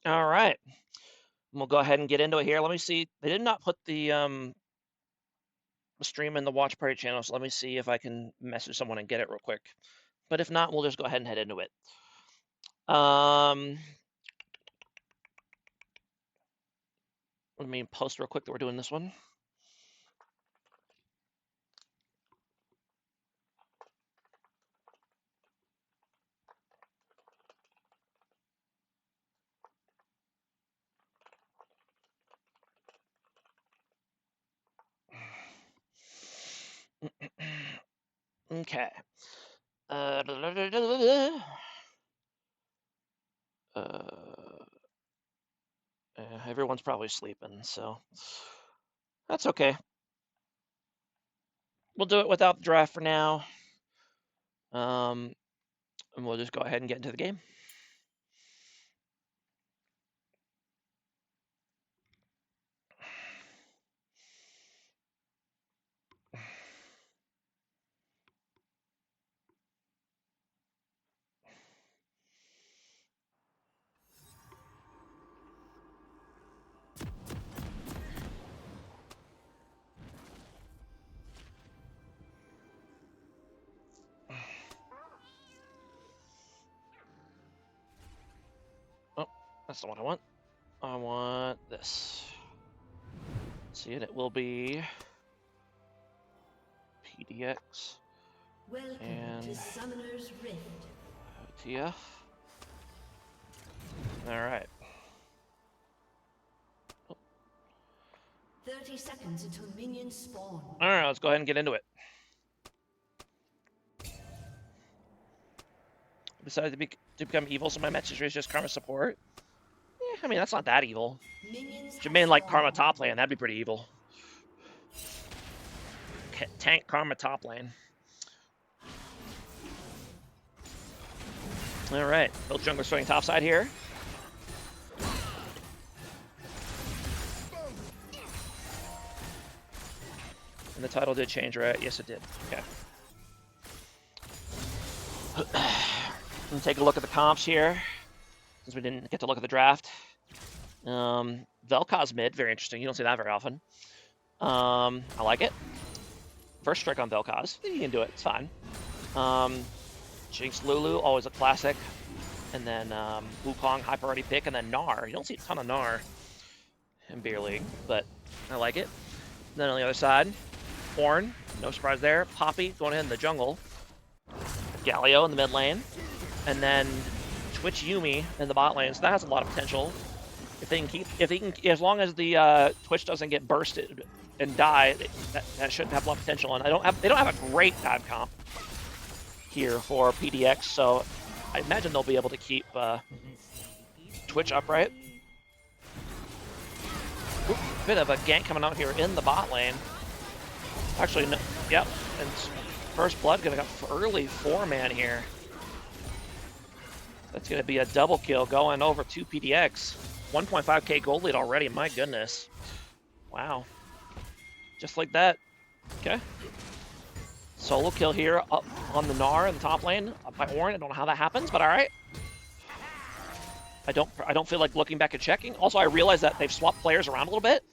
All right. We'll go ahead and get into it here. Let me see. They did not put the stream in the watch party channel, so let me see if I can message someone and get it real quick. But if not, we'll just go ahead and head into it. Let me post real quick that we're doing this one. Okay. Everyone's probably sleeping, so that's okay. We'll do it without the draft for now. And we'll just go ahead and get into the game. Oh, that's the one I want. I want this. Let's see, and it will be PDX and WTF. All right. 30 seconds until minions spawn. All right, let's go ahead and get into it. Decided to become evil, so my message is just Karma support. I mean, that's not that evil. Jermaine like Karma top lane, that'd be pretty evil. Tank Karma top lane. All right, both junglers starting top side here. And the title did change, right? Yes, it did. Okay. Take a look at the comps here, since we didn't get to look at the draft. Vel'Koz mid, very interesting. You don't see that very often. I like it. First strike on Vel'Koz. You can do it. It's fine. Jinx Lulu, always a classic. And then Wukong, high priority pick, and then Gnar. You don't see a ton of Gnar in Beer League, but I like it. Then on the other side, Ornn, no surprise there. Poppy going in the jungle. Galio in the mid lane. And then Twitch Yuumi in the bot lane. So that has a lot of potential. If they can, as long as the Twitch doesn't get bursted and die, that should have a lot of potential. And they don't have a great dive comp here for PDX, so I imagine they'll be able to keep Twitch upright. Ooh, bit of a gank coming out here in the bot lane. Actually, no, yep. And first blood gonna go early 4-man here. That's gonna be a double kill going over to PDX. 1.5k gold lead already, my goodness. Wow. Just like that. Okay. Solo kill here up on the Gnar in the top lane up by Ornn. I don't know how that happens, but all right. I don't feel like looking back and checking. Also, I realize that they've swapped players around a little bit.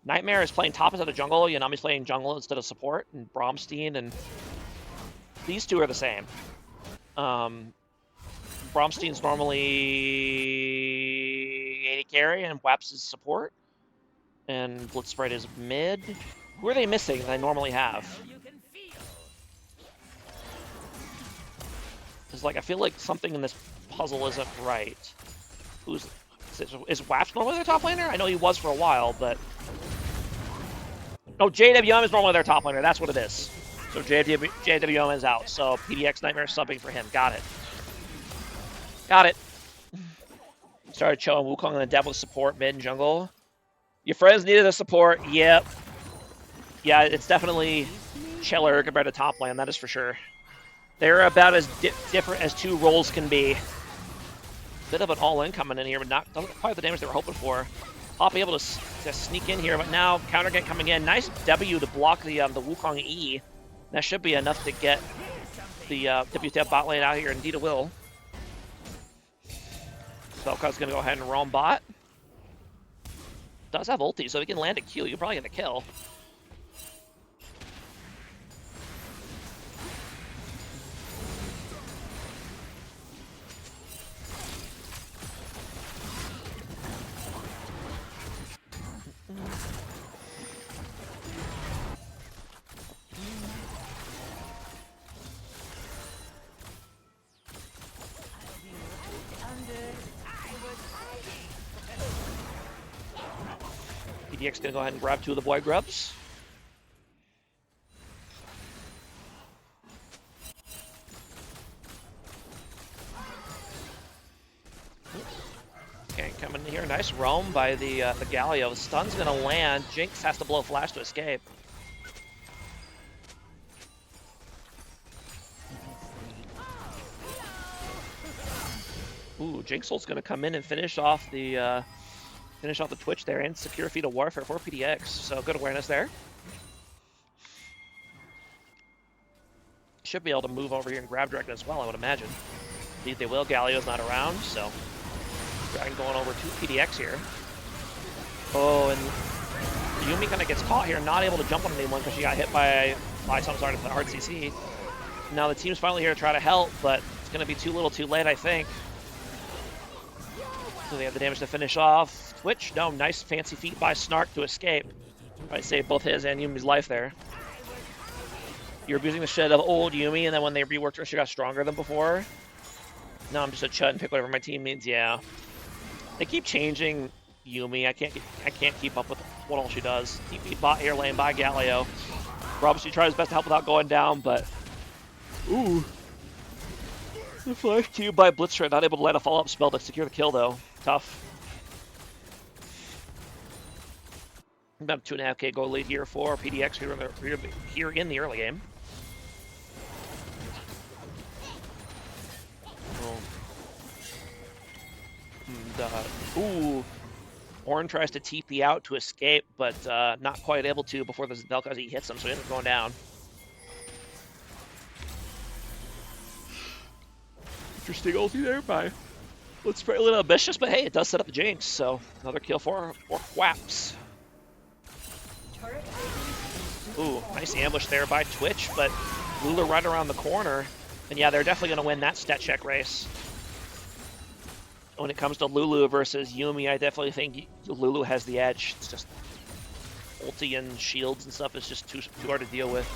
Nightmare is playing top instead of jungle. Yanami's playing jungle instead of support, and Bromstein and these two are the same. Bromstein's normally 80 carry, and Waps is support, and Blitzsprite is mid. Who are they missing that I normally have? It's like I feel like something in this puzzle isn't right. Is Waps normally their top laner? I know he was for a while, but no, JWM is normally their top laner. That's what it is. So JWM is out. So PDX Nightmare subbing for him. Got it. Got it. Started showing Wukong and the Devil support mid and jungle. Your friends needed a support. Yep. Yeah, it's definitely chiller compared to top lane. That is for sure. They're about as different as two roles can be. Bit of an all-in coming in here, but not quite the damage they were hoping for. Poppy able to sneak in here, but now counter gank coming in. Nice W to block the Wukong E. That should be enough to get the WTF bot lane out here. Indeed it will. Vel'Koz gonna go ahead and roam bot. Does have ulti, so he can land a Q. You're probably gonna kill. PDX gonna go ahead and grab 2 of the Void Grubs. Okay, coming in here, nice roam by the Galio. Stun's gonna land. Jinx has to blow flash to escape. Ooh, Jinx ult's gonna come in and finish off the Twitch there and secure feat of warfare for PDX. So good awareness there. Should be able to move over here and grab Dragon as well, I would imagine. Indeed they will. Galio's not around, so Dragon going over to PDX here. Oh, and Yuumi kind of gets caught here, not able to jump on anyone because she got hit by some sort of hard CC. Now the team's finally here to try to help, but it's going to be too little too late, I think. So they have the damage to finish off. Twitch, no, nice fancy feat by Snark to escape. I saved both his and Yumi's life there. You're abusing the shit of old Yuumi, and then when they reworked her, she got stronger than before. Now I'm just a chud and pick whatever my team needs. Yeah, they keep changing Yuumi. I can't keep up with what all she does. TP bot here lane by Galio. Obviously tried his best to help without going down, but ooh, the flash cube by Blitzra, not able to let a follow-up spell to secure the kill though. Tough. About a 2.5k goal lead here for PDX here in the early game. Ooh, Ornn tries to TP out to escape, but not quite able to before the Vel'Koz hits him, so he ends up going down. Interesting ulti there by Let's play a little ambitious, but hey, it does set up the Jinx, so another kill for Whaps. Ooh, nice ambush there by Twitch, but Lulu right around the corner. And yeah, they're definitely going to win that stat check race. When it comes to Lulu versus Yuumi, I definitely think Lulu has the edge. It's just ulti and shields and stuff is just too hard to deal with.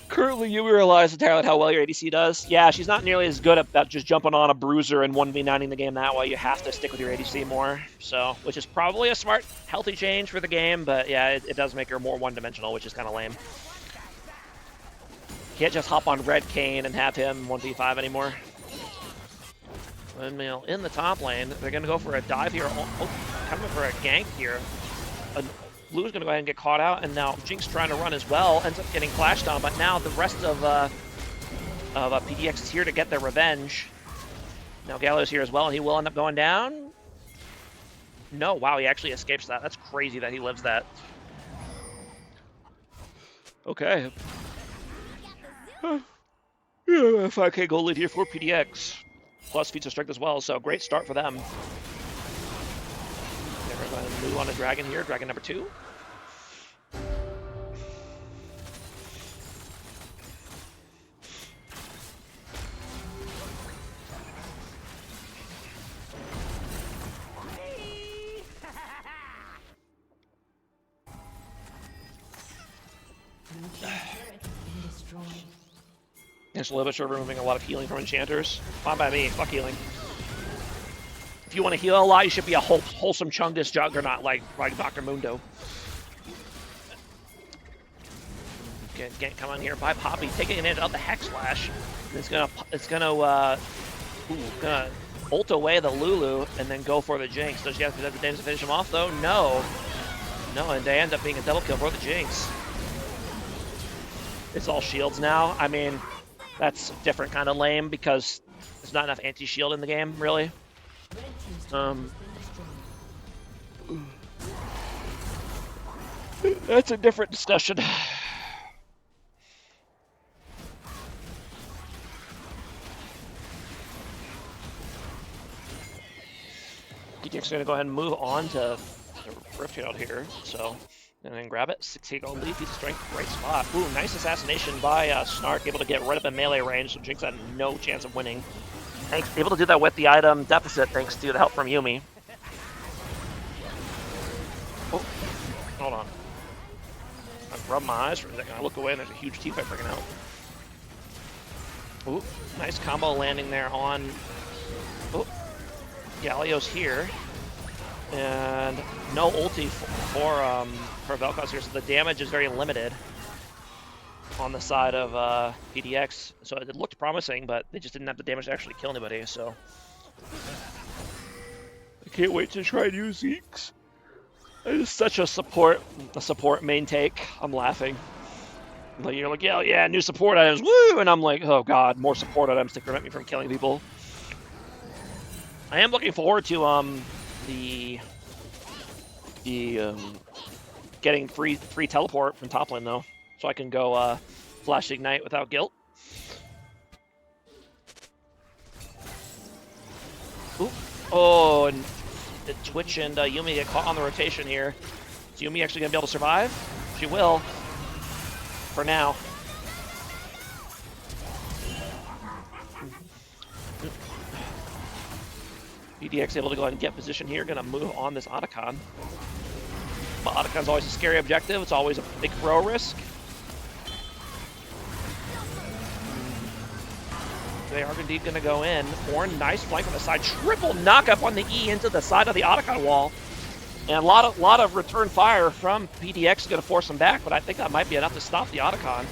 Currently, you realize entirely how well your ADC does. Yeah, she's not nearly as good at just jumping on a bruiser and 1v9ing the game that way. You have to stick with your ADC more, so which is probably a smart, healthy change for the game, but yeah, it does make her more one-dimensional, which is kind of lame. Can't just hop on Red Kayn and have him 1v5 anymore. Windmill in the top lane. They're going to go for a dive here. Coming for a gank here. Blue's going to go ahead and get caught out, and now Jinx trying to run as well. Ends up getting flashed on, but now the rest of PDX is here to get their revenge. Now Galio's here as well, and he will end up going down. No, wow, he actually escapes that. That's crazy that he lives that. Okay. 5k goal lead here for PDX. Plus feats of strength as well, so great start for them. They're going to move on to Dragon here, Dragon number 2. It's a little bit short, removing a lot of healing from enchanters. Fine by me, fuck healing. If you want to heal a lot, you should be a wholesome Chungus juggernaut like Dr. Mundo. Get come on here by Poppy, taking advantage of the Hex Slash. It's gonna ult away the Lulu and then go for the Jinx. Does she have the damage to finish him off though? No. No, and they end up being a double kill for the Jinx. It's all shields now. I mean, that's a different kind of lame because there's not enough anti-shield in the game, really. That's a different discussion. PDX is going to go ahead and move on to Rift Shield here, so and then grab it. 6 gold lead, piece of strength, great spot. Ooh, nice assassination by Snark, able to get right up in melee range, so Jinx had no chance of winning. And able to do that with the item deficit thanks to the help from Yuumi. Oh, hold on. I rub my eyes for a second, I look away and there's a huge team fight breaking out. Ooh, nice combo landing there on... Oh, Galio's here. And no ulti for Vel'Koz here, so the damage is very limited on the side of PDX. So it looked promising, but they just didn't have the damage to actually kill anybody, so... I can't wait to try new Zeke's. It's such a support main take. I'm laughing. Like, you're like, yeah, new support items, woo! And I'm like, oh god, more support items to prevent me from killing people. I am looking forward to getting free teleport from top lane though, so I can go flash ignite without guilt. Ooh. Oh, and Twitch and Yuumi get caught on the rotation here. Is Yuumi actually gonna be able to survive? She will. For now. PDX able to go ahead and get position here. Gonna move on this Otacon. But Otacon's always a scary objective. It's always a big throw risk. They are indeed going to go in. Ornn, nice flank on the side. Triple knockup on the E into the side of the Otacon wall. And a lot of return fire from PDX is going to force them back, but I think that might be enough to stop the Otacon.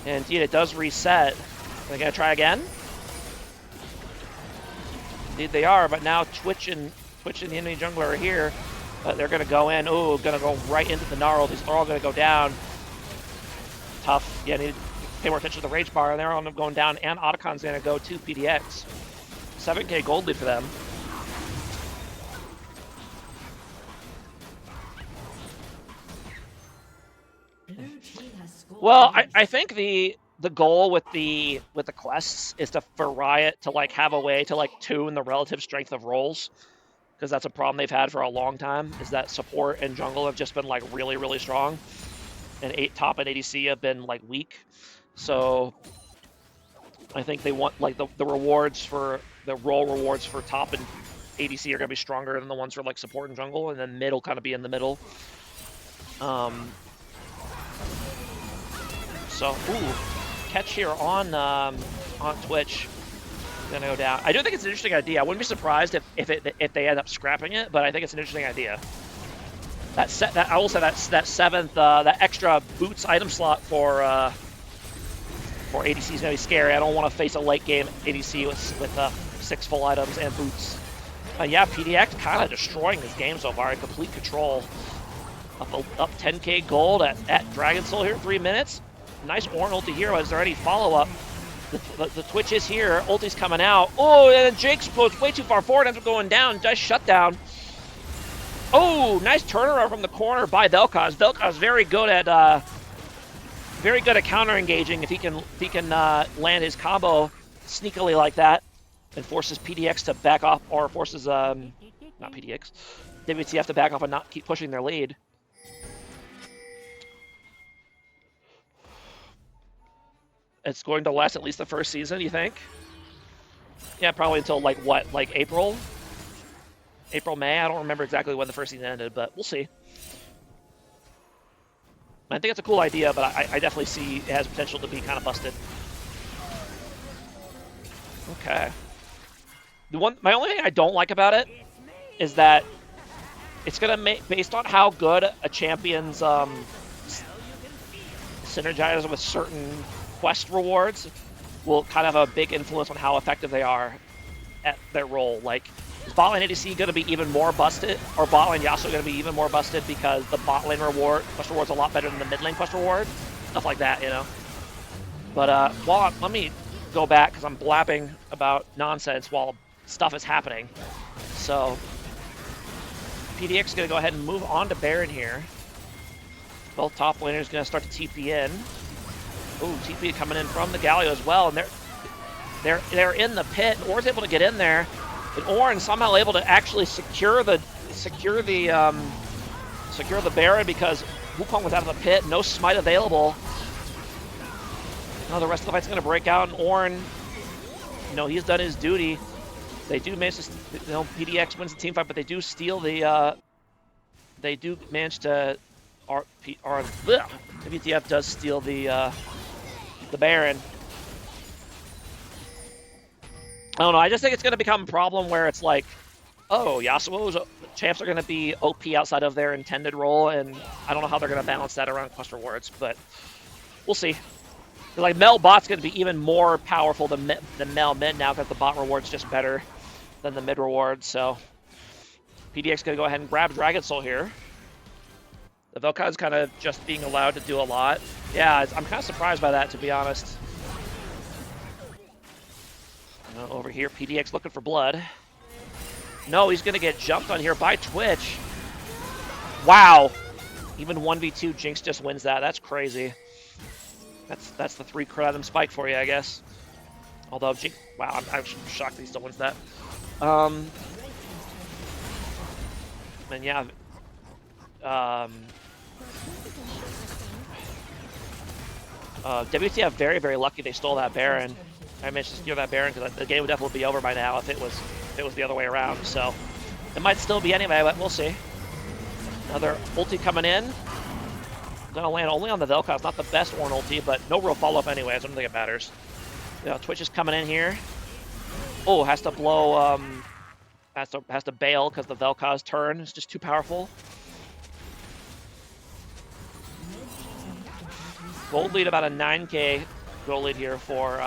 And indeed, it does reset. Are they going to try again? Indeed they are, but now Twitch and the enemy jungler are here. But they're going to go in. Ooh, going to go right into the Gnarl. These are all going to go down. Tough. Yeah, need to pay more attention to the Rage Bar, and they're all going down, and Otacon's going to go to PDX. 7k gold lead for them. Well, I think the goal with the quests is for Riot to like have a way to like tune the relative strength of roles, because that's a problem they've had for a long time, is that support and jungle have just been like really strong, and top and ADC have been like weak. So I think they want like the rewards for the role rewards for top and ADC are gonna be stronger than the ones for like support and jungle, and then mid will kind of be in the middle. So ooh, catch here on Twitch. Gonna go down. I do think it's an interesting idea. I wouldn't be surprised if they end up scrapping it, but I think it's an interesting idea. I will say that seventh that extra boots item slot for ADC is gonna be scary. I don't want to face a late game ADC with 6 full items and boots. Yeah, PDX kind of destroying this game so far in complete control. Up 10k gold at Dragon Soul here, 3 minutes. Nice Ornn ulti here. Is there any follow-up? The Twitch is here. Ulti's coming out. Oh, and then Jake's goes way too far forward, ends up going down. Does shut down. Oh, nice turnaround from the corner by Vel'Koz. Vel'Koz very good at counter engaging if he can land his combo sneakily like that, and forces PDX to back off, or forces not PDX, WTF to back off and not keep pushing their lead. It's going to last at least the first season, you think? Yeah, probably until like what, like April, May? I don't remember exactly when the first season ended, but we'll see. I think it's a cool idea, but I definitely see it has potential to be kind of busted. Okay. My only thing I don't like about it is that it's gonna make, based on how good a champion's synergizes with certain quest rewards, will kind of have a big influence on how effective they are at their role. Like, is bot lane ADC going to be even more busted, or bot lane Yasuo going to be even more busted because the bot lane quest reward's a lot better than the mid lane quest reward? Stuff like that, you know? But let me go back, because I'm blabbing about nonsense while stuff is happening. So, PDX is going to go ahead and move on to Baron here. Both top laners going to start to TP in. Ooh, TP coming in from the Galio as well, and they're in the pit. Ornn's able to get in there. And Orin somehow able to actually secure the Baron because Wukong was out of the pit. No smite available. Now the rest of the fight's gonna break out, and Orin, he's done his duty. They do manage to, PDX wins the team fight, but they do steal the. They do manage to. WTF does steal the Baron. I don't know. I just think it's gonna become a problem where it's like, oh, Yasuo's champs are gonna be OP outside of their intended role, and I don't know how they're gonna balance that around quest rewards, but we'll see. Like, Mel bot's going to be even more powerful than Mel mid now because the bot reward's just better than the mid reward. So PDX going to go ahead and grab Dragon Soul here. The Vel'Koz's kind of just being allowed to do a lot. Yeah, I'm kind of surprised by that, to be honest. Over here, PDX looking for blood. No, he's going to get jumped on here by Twitch. Wow. Even 1v2, Jinx just wins that. That's crazy. That's the 3 Kratom spike for you, I guess. Although, wow, I'm shocked that he still wins that. And yeah, WTF very, very lucky they stole that Baron. I managed to steal that Baron because the game would definitely be over by now if it was the other way around. So it might still be anyway, but we'll see. Another ulti coming in. Gonna land only on the Vel'Koz, not the best Ornn ulti, but no real follow-up anyway, so I don't think it matters. Twitch is coming in here. Oh, has to blow, has to bail because the Vel'Koz turn is just too powerful. Gold lead about a 9k gold lead here for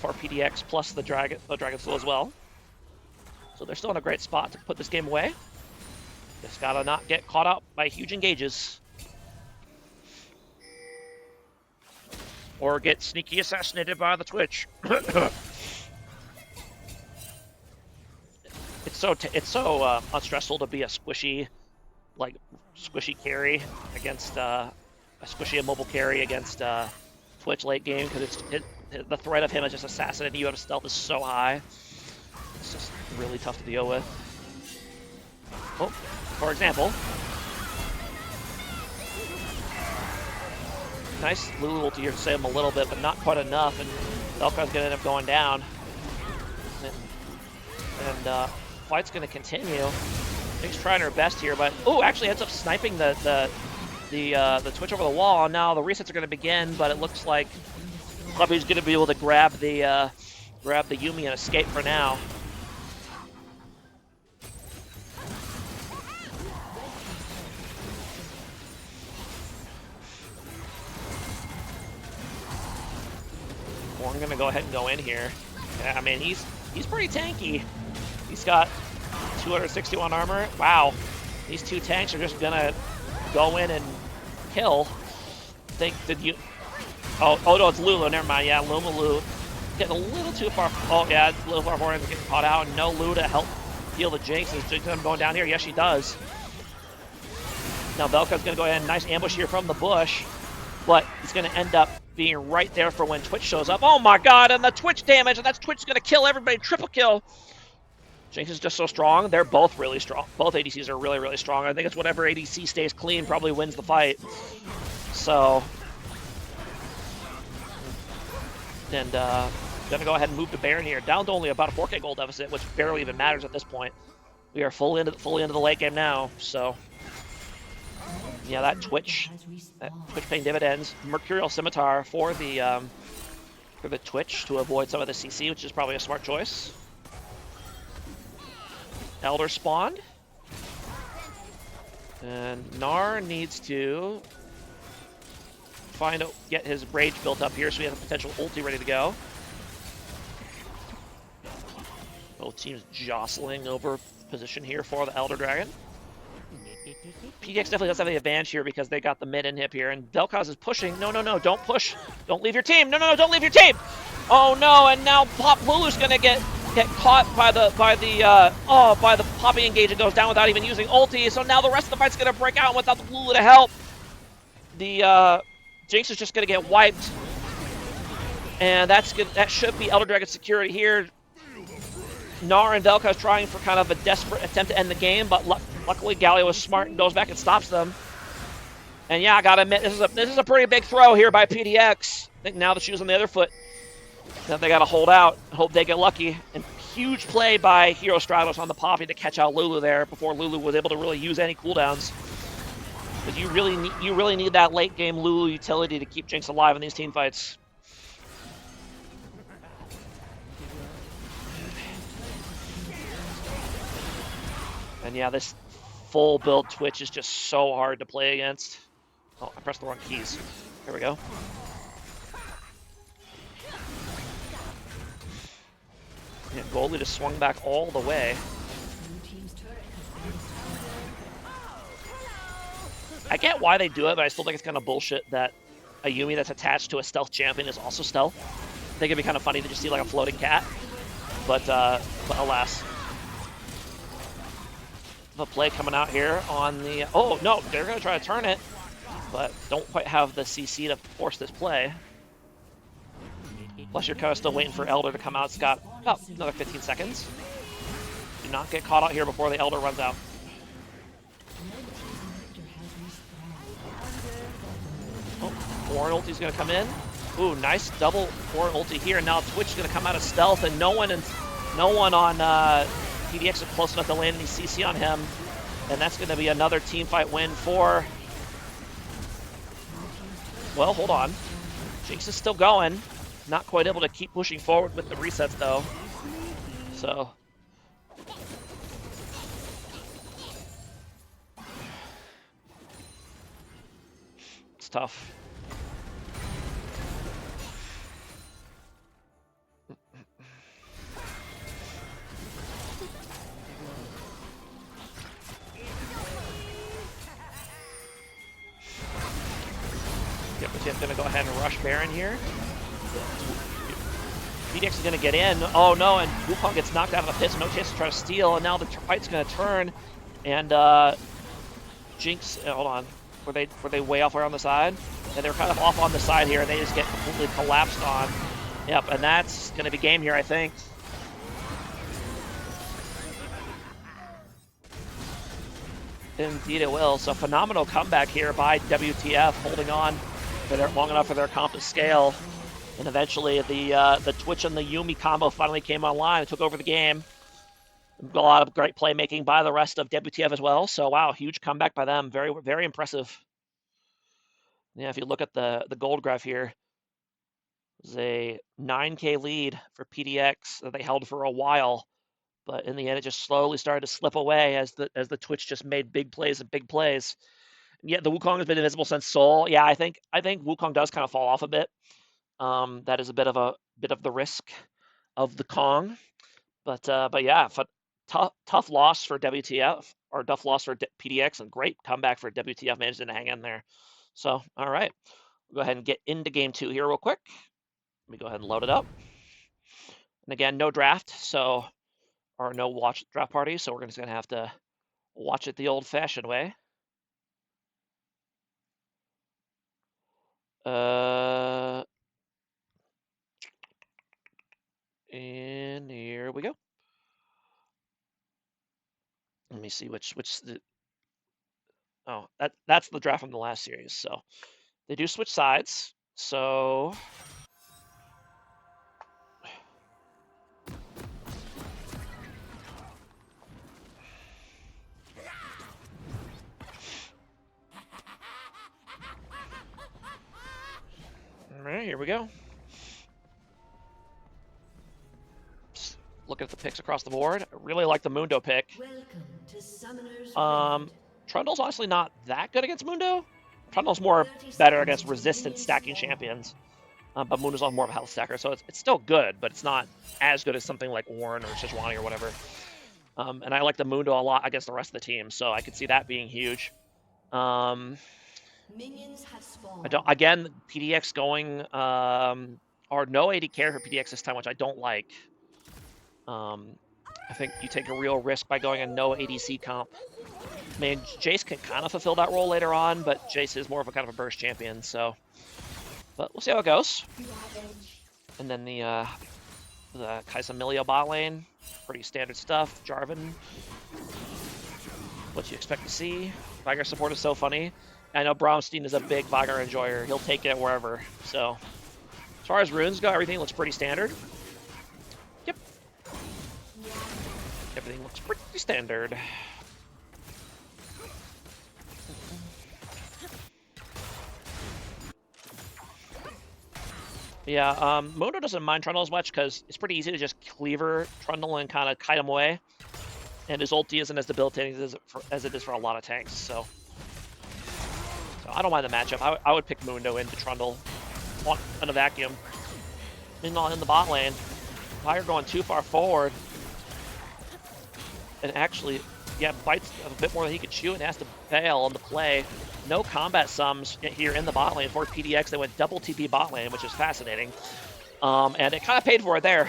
PDX plus the Dragon Soul as well. So they're still in a great spot to put this game away. Just gotta not get caught up by huge engages. Or get sneaky assassinated by the Twitch. It's so unstressful to be a squishy carry against a squishy immobile carry against Twitch late game because the threat of him is just assassinating you out of stealth is so high. It's just really tough to deal with. Oh, for example. Nice Lulu ulti here to save him a little bit, but not quite enough, and Vel'Koz's gonna end up going down. And fight's gonna continue. Jinx trying her best here, but actually ends up sniping the Twitch over the wall. And now the resets are gonna begin, but it looks like Clubby's gonna be able to grab the Yuumi and escape for now. We're gonna go ahead and go in here. I mean, he's pretty tanky. He's got 261 armor. Wow, these two tanks are just gonna go in and kill. Oh no, it's Lulu. Never mind. Yeah, Lulu getting a little too far. Oh yeah, it's a little far forward and getting caught out. And no Lulu to help heal the Jinx. Is Jinx going down here? Yes, she does. Now Vel'Koz's gonna go ahead and nice ambush here from the bush, but he's gonna end up being right there for when Twitch shows up. Oh my god, and the Twitch damage, and that's Twitch gonna kill everybody, triple kill. Jinx is just so strong. They're both really strong. Both ADCs are really, really strong. I think it's whatever ADC stays clean probably wins the fight. So, and gonna go ahead and move to Baron here. Down to only about a 4k gold deficit, which barely even matters at this point. We are fully into the late game now, so. Yeah, that Twitch paying dividends. Mercurial Scimitar for the Twitch to avoid some of the CC, which is probably a smart choice. Elder spawned. And Gnar needs to get his rage built up here so he has a potential ulti ready to go. Both teams jostling over position here for the Elder Dragon. PDX definitely does have the advantage here because they got the mid inhib here, and Vel'Koz is pushing. No, don't push. Don't leave your team. No, don't leave your team. Oh no, and now Lulu's gonna get caught by the popping engage and goes down without even using ulti. So now the rest of the fight's gonna break out without the Lulu to help. The Jinx is just gonna get wiped, and that should be Elder Dragon security here. Gnar and Velka trying for kind of a desperate attempt to end the game, but luckily Galio was smart and goes back and stops them. And yeah, I gotta admit, this is a pretty big throw here by PDX. I think now the shoe's on the other foot. Now they gotta hold out, hope they get lucky. And huge play by Hero Stratos on the Poppy to catch out Lulu there before Lulu was able to really use any cooldowns. But you really need that late game Lulu utility to keep Jinx alive in these team fights. And yeah, this full build Twitch is just so hard to play against. Oh, I pressed the wrong keys. Here we go. Yeah, Goldie just swung back all the way. I get why they do it, but I still think it's kind of bullshit that a Yuumi that's attached to a stealth champion is also stealth. I think it'd be kind of funny to just see like a floating cat, but alas. The play coming out here on the... Oh, no, they're going to try to turn it, but don't quite have the CC to force this play. Plus, you're kind of still waiting for Elder to come out. It's got about another 15 seconds. Do not get caught out here before the Elder runs out. Oh, Warren ulti's going to come in. Ooh, nice double Warren ulti here. And now Twitch is going to come out of stealth, and no one on PDX is close enough to land any CC on him. And that's going to be another team fight win for... Well, hold on. Jinx is still going. Not quite able to keep pushing forward with the resets, though. So... It's tough. Yep, WTF gonna go ahead and rush Baron here. PDX is gonna get in. Oh no, and Wukong gets knocked out of the pit, so no chance to try to steal, and now the fight's gonna turn. And Jinx, hold on. Were they way off on the side? And they're kind of off on the side here, and they just get completely collapsed on. Yep, and that's gonna be game here, I think. Indeed it will. So phenomenal comeback here by WTF, holding on for long enough for their comp to scale. And eventually the Twitch and the Yuumi combo finally came online and took over the game. A lot of great playmaking by the rest of WTF as well. So wow, huge comeback by them. Very, very impressive. Yeah, if you look at the gold graph here, it was a 9K lead for PDX that they held for a while. But in the end, it just slowly started to slip away as the Twitch just made big plays and big plays. And yet the Wukong has been invisible since Seoul. Yeah, I think Wukong does kind of fall off a bit. That is a bit of the risk of the Kong. But yeah, tough loss for WTF, or tough loss for PDX, and great comeback for WTF, managing to hang in there. So, all right, we'll go ahead and get into game 2 here real quick. Let me go ahead and load it up. And again, no draft, so, or no watch draft party, so we're just gonna have to watch it the old-fashioned way. And here we go. Let me see which the... Oh, that's the draft from the last series. So they do switch sides. So all right, here we go. Just look at the picks across the board. I really like the Mundo pick. Trundle's honestly not that good against Mundo. Trundle's more better against resistant stacking champions. But Mundo's on more of a health stacker, so it's still good, but it's not as good as something like Warren or Sejuani or whatever. And I like the Mundo a lot against the rest of the team, so I could see that being huge. Again, PDX going, or no AD carry for PDX this time, which I don't like. I think you take a real risk by going a no ADC comp. I mean, Jace can kind of fulfill that role later on, but Jace is more of a kind of a burst champion, so... But we'll see how it goes. And then the The Kaisa Milio bot lane, pretty standard stuff. Jarvan, what you expect to see. Vigar support is so funny. I know Bromstein is a big Vigar enjoyer. He'll take it wherever. So, as far as runes go, everything looks pretty standard. Yep. Everything looks pretty standard. Yeah, Mundo doesn't mind Trundle as much because it's pretty easy to just cleaver Trundle and kind of kite him away. And his ulti isn't as debilitating as it is for a lot of tanks, so I don't mind the matchup. I would pick Mundo into Trundle in a vacuum. Meanwhile, in the bot lane, Fire going too far forward. And actually, yeah, bites a bit more than he could chew and has to bail on the play. No combat sums here in the bot lane for PDX. They went double TP bot lane, which is fascinating. And it kind of paid for it there,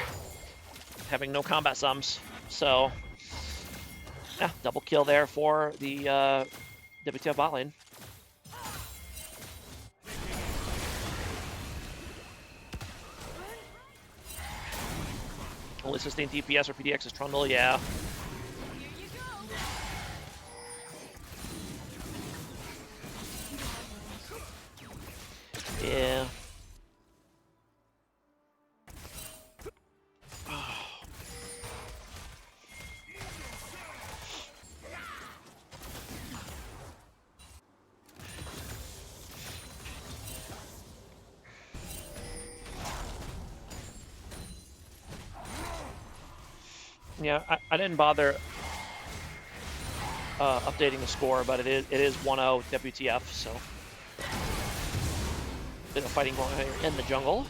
having no combat sums. So, yeah, double kill there for the WTF bot lane. Only sustained DPS for PDX is Trundle, yeah. Yeah. Yeah, I didn't bother updating the score, but it is 1-0 WTF, so bit of fighting going on here in the jungle.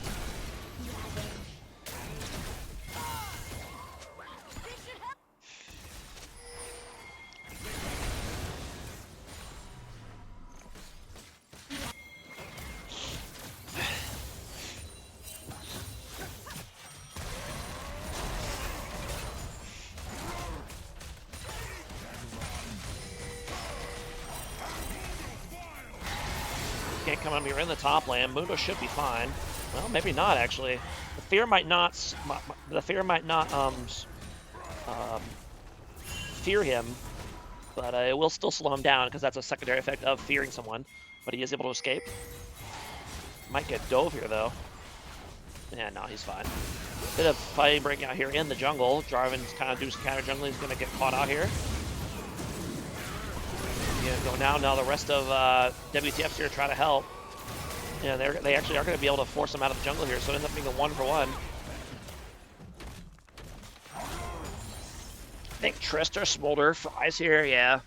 Can't come on me. We're in the top lane. Mundo should be fine. Well, maybe not actually. The fear might not. Fear him, but it will still slow him down because that's a secondary effect of fearing someone. But he is able to escape. Might get dove here though. Yeah, no, he's fine. Bit of fighting breaking out here in the jungle. Jarvan's kind of doing some counter jungling. He's gonna get caught out here. Go now. Now the rest of WTF's here to try to help. Yeah, they actually are going to be able to force him out of the jungle here, so it ends up being a 1-for-1. I think Trist or Smolder flies here, yeah.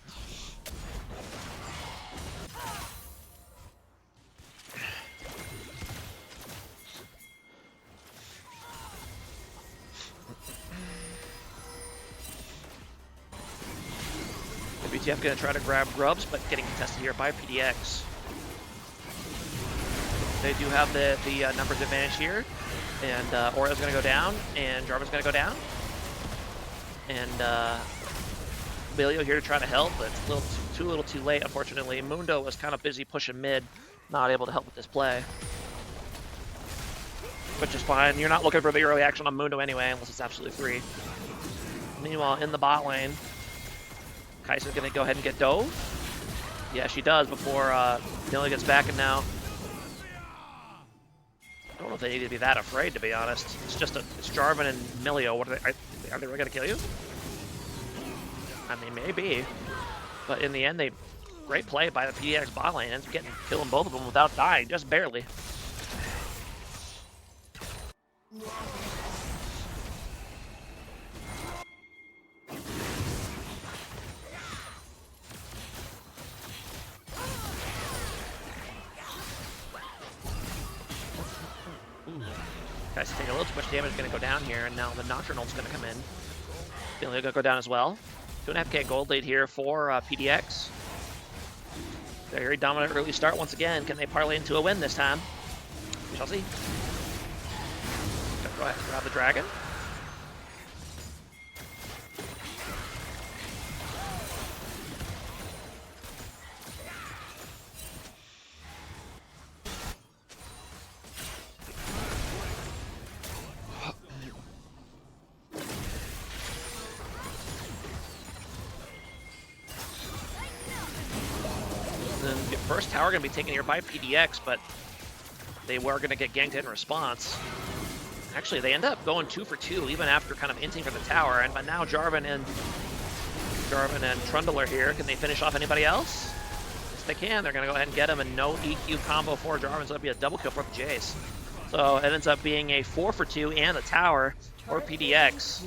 WTF going to try to grab Grubs, but getting contested here by PDX. They do have the numbers advantage here, and Orio's going to go down, and Jarvan's going to go down, and Milio here to try to help, but it's a little too late, unfortunately. Mundo was kind of busy pushing mid, not able to help with this play, which is fine. You're not looking for the early action on Mundo anyway, unless it's absolutely free. Meanwhile, in the bot lane, Kaisa's going to go ahead and get dove. Yeah, she does before Milio gets back, and now I don't know if they need to be that afraid, to be honest. It's Jarvan and Milio. What are they really gonna kill you? I mean, maybe, but in the end, great play by the PDX bot lane, ends up killing both of them without dying, just barely. Guys taking a little too much damage, going to go down here, and now the Nocturnal's going to come in. Feeling going to go down as well. 2.5k gold lead here for PDX. Very dominant early start once again. Can they parlay into a win this time? We shall see. Go ahead and grab the dragon. first tower going to be taken here by PDX, but they were going to get ganked in response. Actually, they end up going 2 for 2, even after kind of inting for the tower. But now Jarvan and Trundle are here. Can they finish off anybody else? Yes, they can. They're going to go ahead and get him, and no EQ combo for Jarvan, so that'll be a double kill for the Jace. So it ends up being a 4 for 2 and a tower for PDX.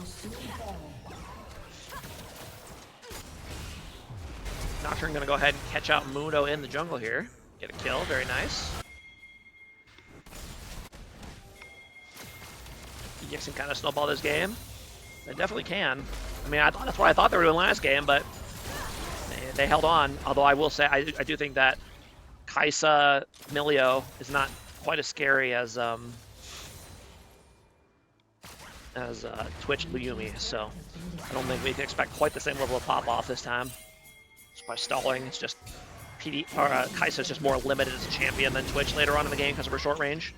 Nocturne going to go ahead and catch out Mundo in the jungle here. Get a kill. Very nice. PDX can kind of snowball this game. They definitely can. I mean, that's what I thought they were doing last game, but they held on. Although I will say, I do think that Kai'Sa Milio is not quite as scary as Twitch Luyumi. So I don't think we can expect quite the same level of pop off this time. Just by stalling, it's just Kai'Sa is just more limited as a champion than Twitch later on in the game because of her short range.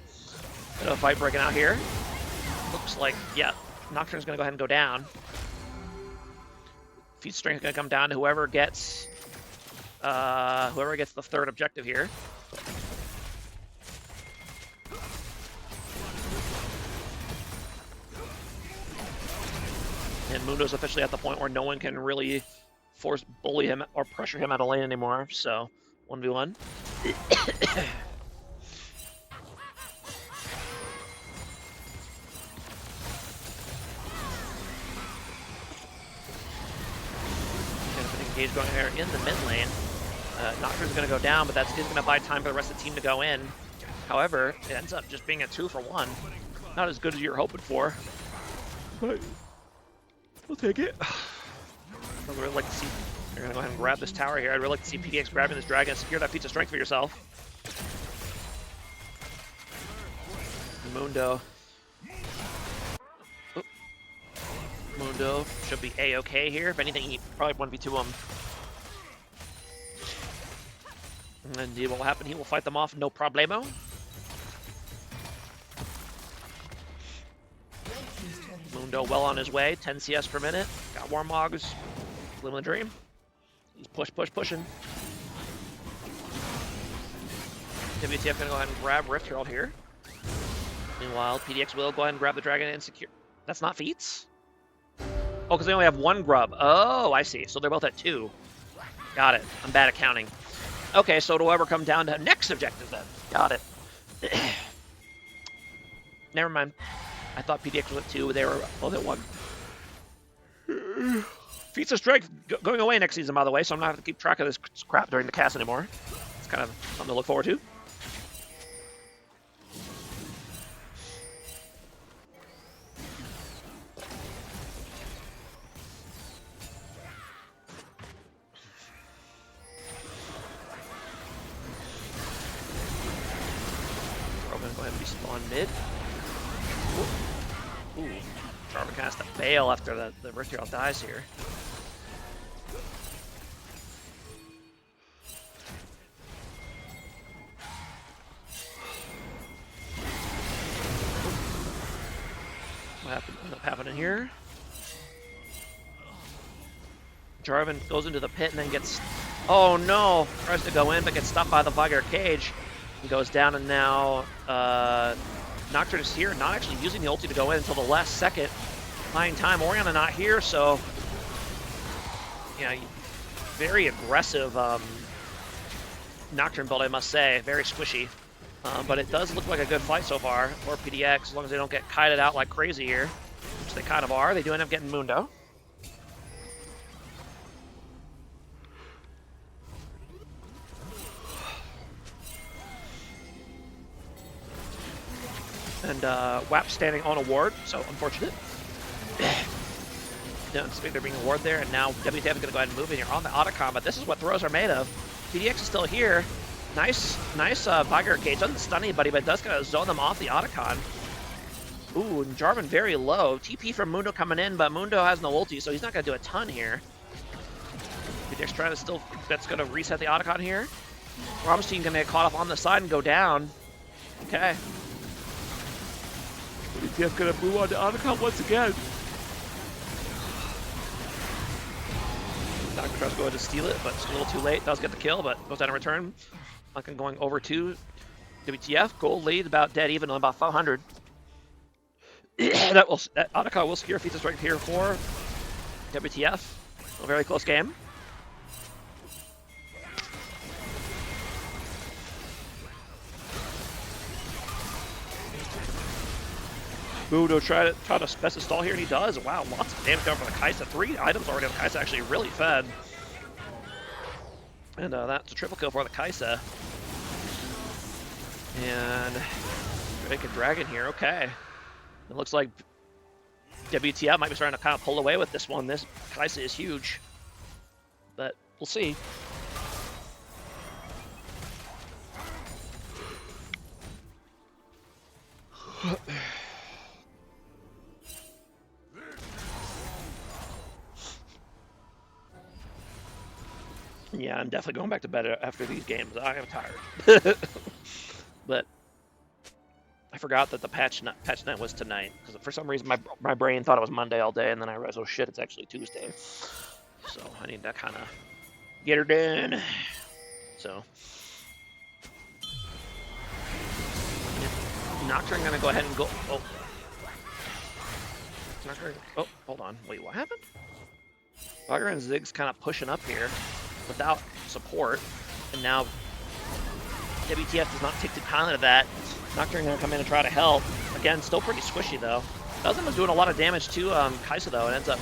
Bit of a fight breaking out here. Looks like, yeah, Nocturne's going to go ahead and go down. Feat strength is going to come down to whoever gets the third objective here. And Mundo's officially at the point where no one can really bully him or pressure him out of lane anymore. So 1v1. Engage going here in the mid lane. Nocturne's going to go down, but that is going to buy time for the rest of the team to go in. However, it ends up just being a 2 for 1. Not as good as you were hoping for, but we'll take it. I'd really like to see. You're going to go ahead and grab this tower here. I'd really like to see PDX grabbing this dragon and secure that feat of strength for yourself. Mundo. Mundo should be A-okay here. If anything, he probably 1v2 him. And indeed, what will happen? He will fight them off, no problemo. Mundo well on his way, 10 CS per minute. Got Warmogs, living the dream. He's pushing. WTF gonna go ahead and grab Rift Herald here. Meanwhile, PDX will go ahead and grab the dragon and secure. That's not feats? Oh, because they only have 1 grub. Oh, I see. So they're both at 2. Got it. I'm bad at counting. Okay, so it'll ever come down to next objective then. Got it. Never mind. I thought PDX was at 2, they were both at 1. Feats of Strength going away next season, by the way, so I'm not going to have to keep track of this crap during the cast anymore. It's kind of something to look forward to. Mid. Ooh. Jarvan kind of has to bail after the Rift Herald dies here. What ends up happening here? Jarvan goes into the pit and then gets... Oh no! Tries to go in but gets stopped by the Vigar cage. He goes down, and now Nocturne is here, not actually using the ulti to go in until the last second. Buying time. Orianna not here, so yeah, very aggressive Nocturne build, I must say. Very squishy, but it does look like a good fight so far for PDX, as long as they don't get kited out like crazy here, which they kind of are. They do end up getting Mundo. And WAP standing on a ward, so unfortunate. Don't expect there being a ward there, and now WTF is going to go ahead and move in here on the Otacon, but this is what throws are made of. PDX is still here. Nice Vigar cage. Doesn't stun anybody, but it does kind of zone them off the Otacon. Ooh, and Jarvan very low. TP from Mundo coming in, but Mundo has no ulti, so he's not going to do a ton here. PDX trying to still, that's going to reset the Otacon here. Robinstein going to get caught up on the side and go down. Okay. WTF gonna move on to Otacon once again. Dr. tries to go ahead to steal it, but it's a little too late. Does get the kill, but goes down in return. Like going over to WTF. Gold lead about dead even on about 500. that Otacon will secure feature strength here for WTF. A very close game. Mundo try to best stall here, and he does. Wow, lots of damage down for the Kaisa. 3 items already on the Kaisa, actually really fed. And that's a triple kill for the Kaisa. And make a dragon here, okay. It looks like WTF might be starting to kind of pull away with this one. This Kaisa is huge, but we'll see. Yeah, I'm definitely going back to bed after these games. I am tired. But I forgot that the patch night was tonight, because for some reason my brain thought it was Monday all day, and then I realized, oh shit, it's actually Tuesday. So I need to kind of get her done. So Nocturne gonna go ahead and go. Oh, Nocturne. Oh, hold on. Wait, what happened? Bagger and Zig's kind of pushing up here without support, and now WTF does not take the kindly to that. Nocturne gonna come in and try to help. Again, still pretty squishy though. Doesn't was doing a lot of damage to Kaisa though, and ends up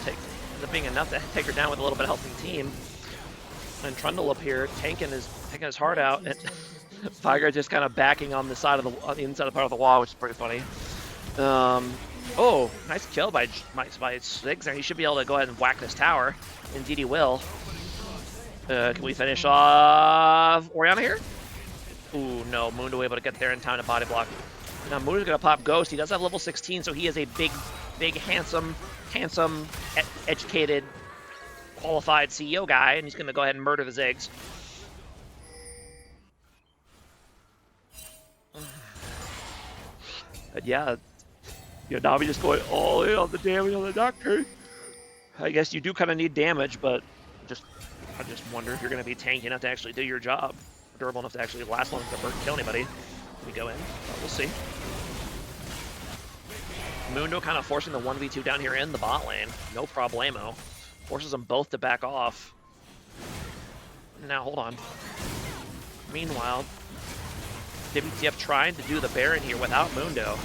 being enough to take her down with a little bit of help from the team. And Trundle up here taking his heart out, and Tiger just kind of backing on the side of the inside of part of the wall, which is pretty funny. Oh, nice kill by Ziggs there. He should be able to go ahead and whack this tower. Indeed he will. Can we finish off Oriana here? Ooh, no. Mundo able to get there in time to body block. Now Mundo's going to pop Ghost. He does have level 16, so he is a big, handsome, educated, qualified CEO guy, and he's going to go ahead and murder the Ziggs. But yeah, Navi just going all in on the damage on the Doctor. I guess you do kind of need damage, but I just wonder if you're going to be tanky enough to actually do your job, durable enough to actually last long enough to kill anybody. We go in, but we'll see. Mundo kind of forcing the 1v2 down here in the bot lane, no problemo. Forces them both to back off. Now hold on. Meanwhile, WTF trying to do the Baron here without Mundo.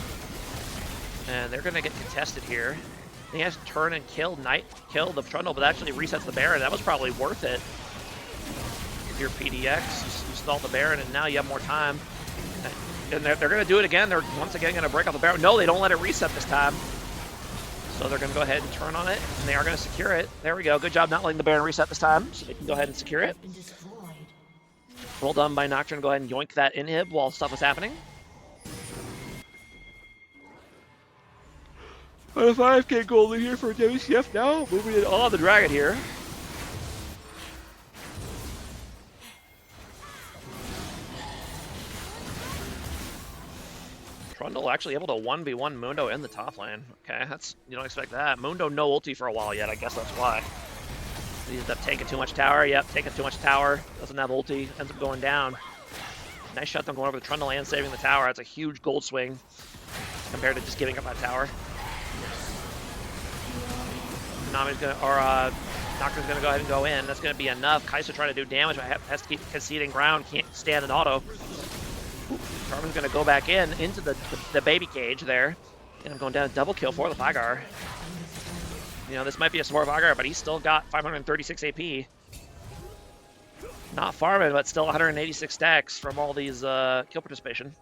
And they're going to get contested here. He has to turn and kill the Trundle, but actually resets the Baron. That was probably worth it. If you're PDX, you stall the Baron, and now you have more time. And they're going to do it again. They're once again going to break off the Baron. No, they don't let it reset this time. So they're going to go ahead and turn on it, and they are going to secure it. There we go. Good job not letting the Baron reset this time, so they can go ahead and secure it. Well done by Nocturne. Go ahead and yoink that inhib while stuff is happening. A 5k goal here for WTF now. Moving it on the Dragon here. Trundle actually able to 1v1 Mundo in the top lane. Okay, you don't expect that. Mundo no ulti for a while yet. I guess that's why. He ends up taking too much tower. Yep, taking too much tower. Doesn't have ulti. Ends up going down. Nice shutdown going over the Trundle and saving the tower. That's a huge gold swing compared to just giving up that tower. Nami's gonna, or Nocturne's gonna go ahead and go in. That's gonna be enough. Kaisa trying to do damage, but has to keep conceding ground. Can't stand an auto. Carmen's gonna go back into the baby cage there. And I'm going down a double kill for the Vagar. You know, this might be a smart Vagar, but he's still got 536 AP. Not farming, but still 186 stacks from all these kill participation.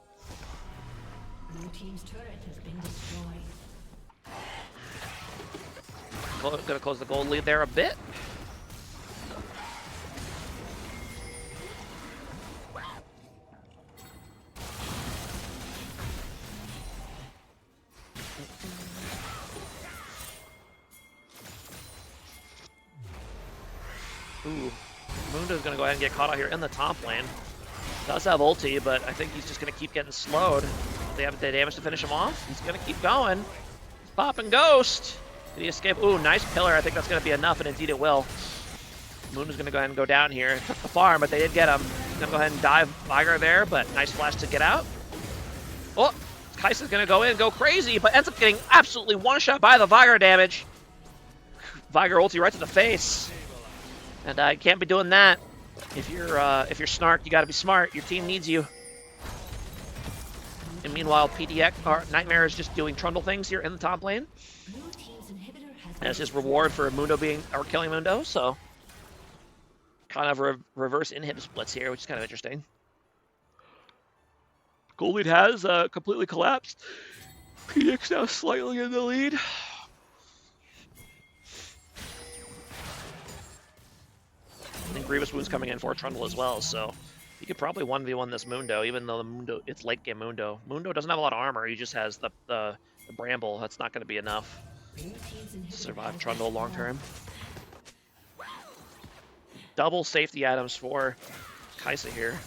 Blue team's turret has been destroyed. Gonna close the gold lead there a bit. Ooh, Mundo's gonna go ahead and get caught out here in the top lane. Does have ulti, but I think he's just gonna keep getting slowed. They have the damage to finish him off. He's gonna keep going. He's popping Ghost. Did he escape? Ooh, nice pillar. I think that's going to be enough, and indeed it will. Moon is going to go ahead and go down here. Took the farm, but they did get him. Gonna go ahead and dive Vigar there, but nice flash to get out. Oh, Kai'Sa's gonna go in and go crazy, but ends up getting absolutely one-shot by the Vigar damage. Vigar ulti right to the face. And you can't be doing that. If you're Snark, you gotta be smart. Your team needs you. And meanwhile, PDX or Nightmare is just doing Trundle things here in the top lane. As his reward for Mundo being or killing Mundo, so kind of reverse inhib splits here, which is kind of interesting. Gold lead has completely collapsed. PDX now slightly in the lead. I think Grievous Wound's coming in for Trundle as well, so he could probably 1v1 this Mundo, even though the Mundo it's late game Mundo. Mundo doesn't have a lot of armor, he just has the Bramble. That's not going to be enough to survive Trundle long term. Double safety items for Kai'Sa here.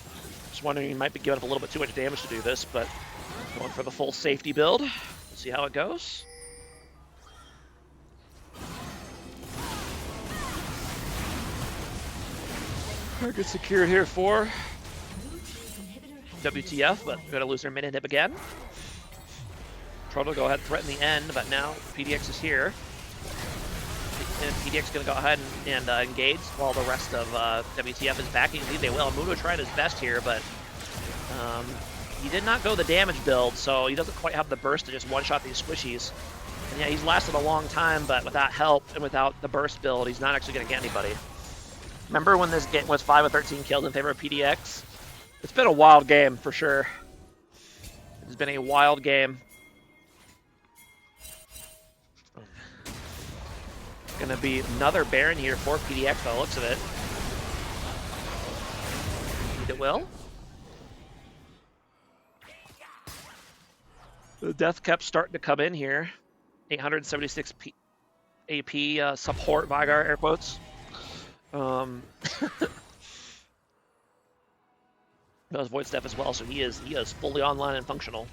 Just wondering, he might be giving up a little bit too much damage to do this, but going for the full safety build. See how it goes. Target secured here for WTF, but we're going to lose their mid-inhib again. Trundle go ahead and threaten the end, but now PDX is here. And PDX is going to go ahead and engage while the rest of WTF is backing. Indeed, they will. Mundo tried his best here, but he did not go the damage build, so he doesn't quite have the burst to just one-shot these squishies. And yeah, he's lasted a long time, but without help and without the burst build, he's not actually going to get anybody. Remember when this game was 5 of 13 kills in favor of PDX? It's been a wild game, for sure. It's been a wild game. Gonna be another Baron here for PDX by the looks of it. It will. The death kept starting to come in here. 876 AP support Vigar, air quotes. Does Void Step as well, so he is fully online and functional.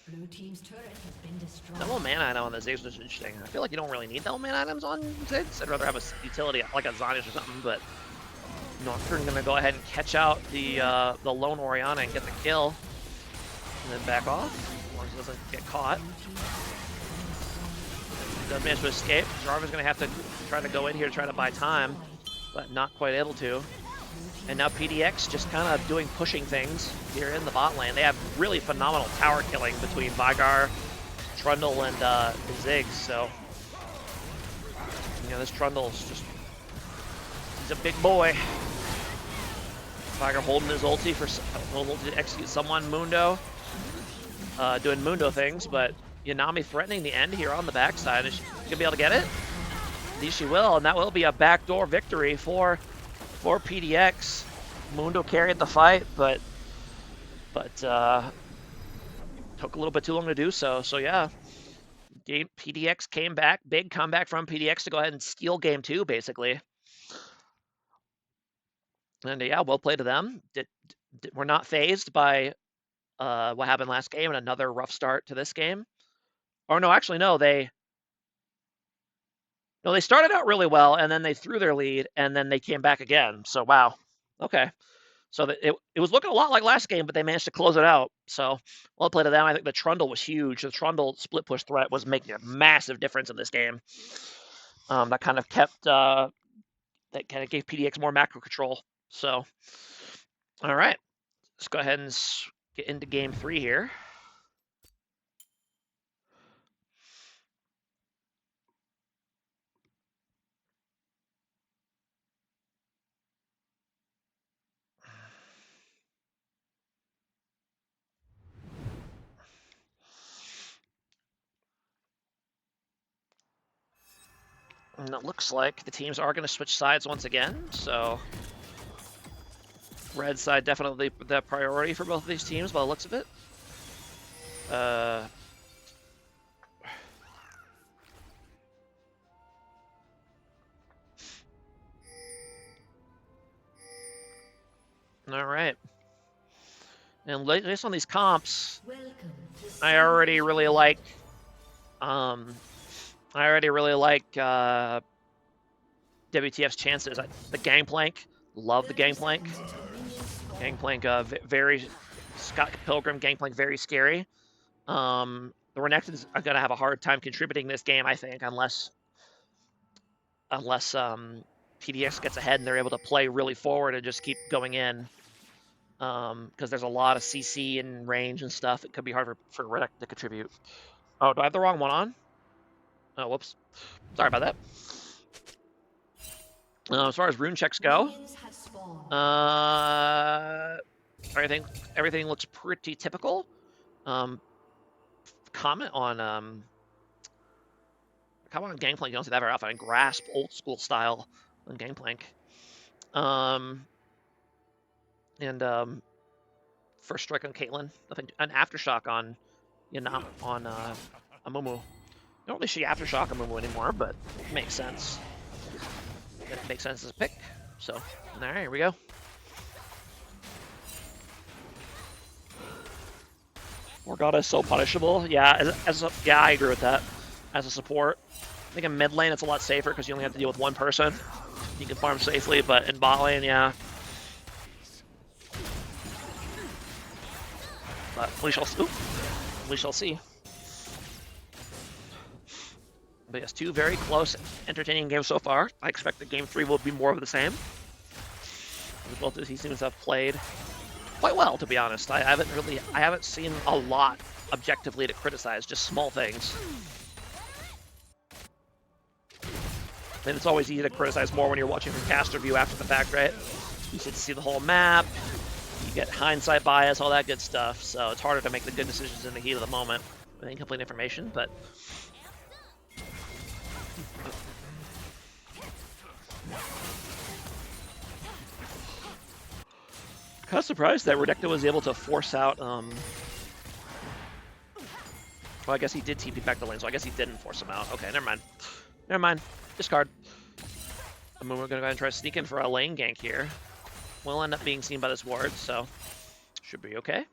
Blue team's turret has been destroyed. Double mana item on the Ziggs was interesting. I feel like you don't really need double mana items on Ziggs. I'd rather have a utility like a Zanish or something, but Nocturne gonna go ahead and catch out the lone Orianna and get the kill. And then back off, as long as he doesn't get caught. He does manage to escape. Jarvan's gonna have to try to go in here to try to buy time, but not quite able to. And now PDX just kind of doing pushing things here in the bot lane. They have really phenomenal tower killing between Vigar, Trundle, and Ziggs. So, you know, this Trundle's just, he's a big boy. Vigar holding his ulti to execute someone, Mundo, doing Mundo things, but Yanami threatening the end here on the backside. Is she gonna be able to get it? Indeed she will, and that will be a backdoor victory for PDX. Mundo carried the fight, but took a little bit too long to do so. So yeah, PDX came back, big comeback from PDX to go ahead and steal game 2, basically. And yeah, well played to them. We're not phased by what happened last game and another rough start to this game. Or no, actually no, they started out really well and then they threw their lead and then they came back again. So wow, okay. So it was looking a lot like last game, but they managed to close it out. So well played to them. I think the Trundle was huge. The Trundle split push threat was making a massive difference in this game. That kind of kept that kind of gave PDX more macro control. So all right, let's go ahead and get into game 3 here. And it looks like the teams are going to switch sides once again, so red side definitely the priority for both of these teams by the looks of it. All right. And based on these comps, I already really like I already really like WTF's chances. The Gangplank, love the Gangplank. Gangplank, very Scott Pilgrim Gangplank, very scary. The Renekton's are gonna have a hard time contributing this game, I think, unless PDX gets ahead and they're able to play really forward and just keep going in. Because there's a lot of CC and range and stuff. It could be hard for Renekton to contribute. Oh, do I have the wrong one on? Oh, whoops. Sorry about that. As far as rune checks go, everything looks pretty typical. Comment on Gangplank. You don't see that very often. Grasp, old school style on Gangplank. First strike on Caitlyn. Nothing. An aftershock on Amumu. Don't really see aftershock on Amumu anymore, but it makes sense. It makes sense as a pick. So, all right, here we go. Morgana is so punishable. Yeah, yeah, I agree with that. As a support, I think in mid lane it's a lot safer because you only have to deal with one person. You can farm safely, but in bot lane, yeah. But we shall see. But yes, two very close, entertaining games so far. I expect that game 3 will be more of the same. Both of these teams have played quite well, to be honest. I haven't seen a lot objectively to criticize, just small things. And it's always easy to criticize more when you're watching from caster view after the fact, right? You get to see the whole map, you get hindsight bias, all that good stuff. So it's harder to make the good decisions in the heat of the moment with incomplete information, but kind of surprised that Renekton was able to force out, well, I guess he did TP back the lane, so I guess he didn't force him out. Okay, never mind. Never mind. Discard. I mean, we're going to go ahead and try to sneak in for a lane gank here. We'll end up being seen by this ward, so should be okay.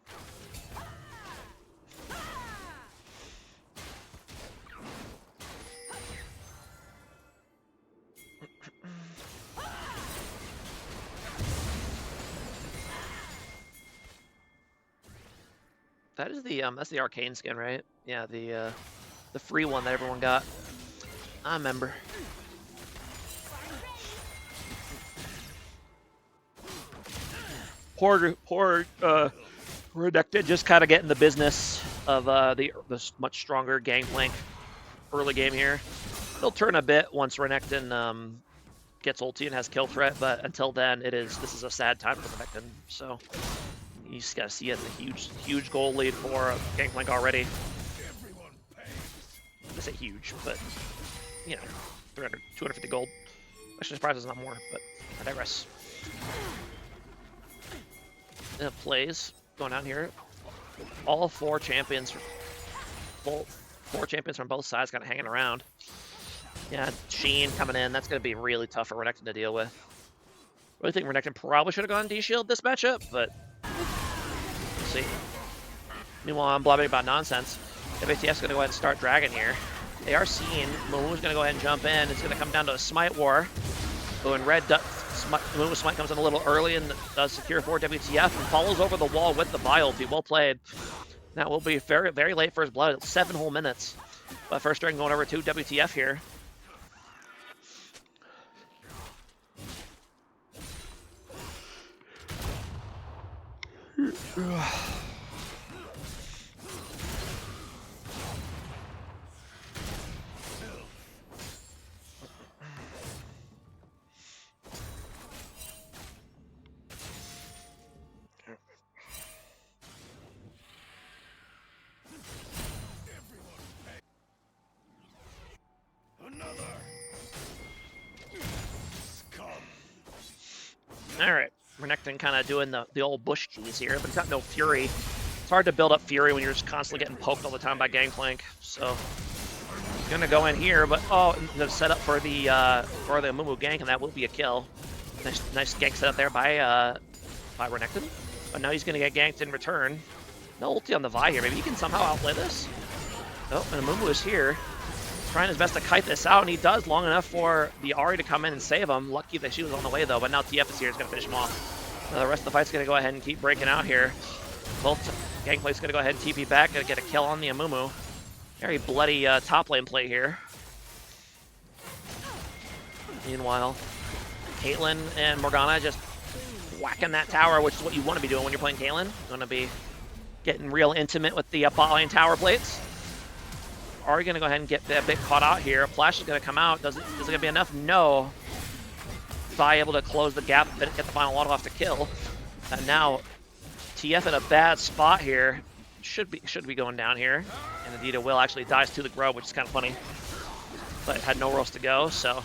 That is the that's the arcane skin, right? Yeah, the free one that everyone got. I remember. Poor Renekton just kind of getting the business of the much stronger Gangplank early game here. They'll turn a bit once Renekton gets ulti and has kill threat, but until then, this is a sad time for Renekton. So you just gotta see it. It's a huge goal lead for Gangplank already. I say huge, but you know, 300, 250 gold. Actually, surprised it's not more, but I digress. Plays going on here. All four champions from both sides kind of hanging around. Yeah, Sheen coming in. That's going to be really tough for Renekton to deal with. I really think Renekton probably should have gone D-Shield this matchup, but we'll see. Meanwhile, I'm blabbing about nonsense. WTF is going to go ahead and start Dragon here. They are seeing Muumu's going to go ahead and jump in. It's going to come down to a Smite War. Oh, and red Muumu's Smite comes in a little early and does secure for WTF and follows over the wall with the Violty. Well played. That will be very, very late for his blood. It's 7 whole minutes. But first Dragon going over to WTF here. Alright, Renekton kind of doing the old bush cheese here, but he's got no Fury. It's hard to build up Fury when you're just constantly getting poked all the time by Gangplank. So he's gonna go in here, but the setup for the Amumu gank, and that will be a kill. Nice gank setup there by Renekton. But now he's gonna get ganked in return. No ulti on the Vi here. Maybe he can somehow outplay this. Oh, and Amumu is here, trying his best to kite this out, and he does long enough for the Ahri to come in and save him. Lucky that she was on the way, though, but now TF is here. He's going to finish him off. The rest of the fight's going to go ahead and keep breaking out here. Both Gangplank's going to go ahead and TP back, going to get a kill on the Amumu. Very bloody top lane play here. Meanwhile, Caitlyn and Morgana just whacking that tower, which is what you want to be doing when you're playing Caitlyn. Going to be getting real intimate with the bot lane tower plates. Are we going to go ahead and get a bit caught out here? Flash is going to come out. Is it going to be enough? No. Vi able to close the gap, but get the final auto off to kill. And now TF in a bad spot here. Should be going down here. And indeed it will. Actually dies to the Grove, which is kind of funny. But had nowhere else to go, so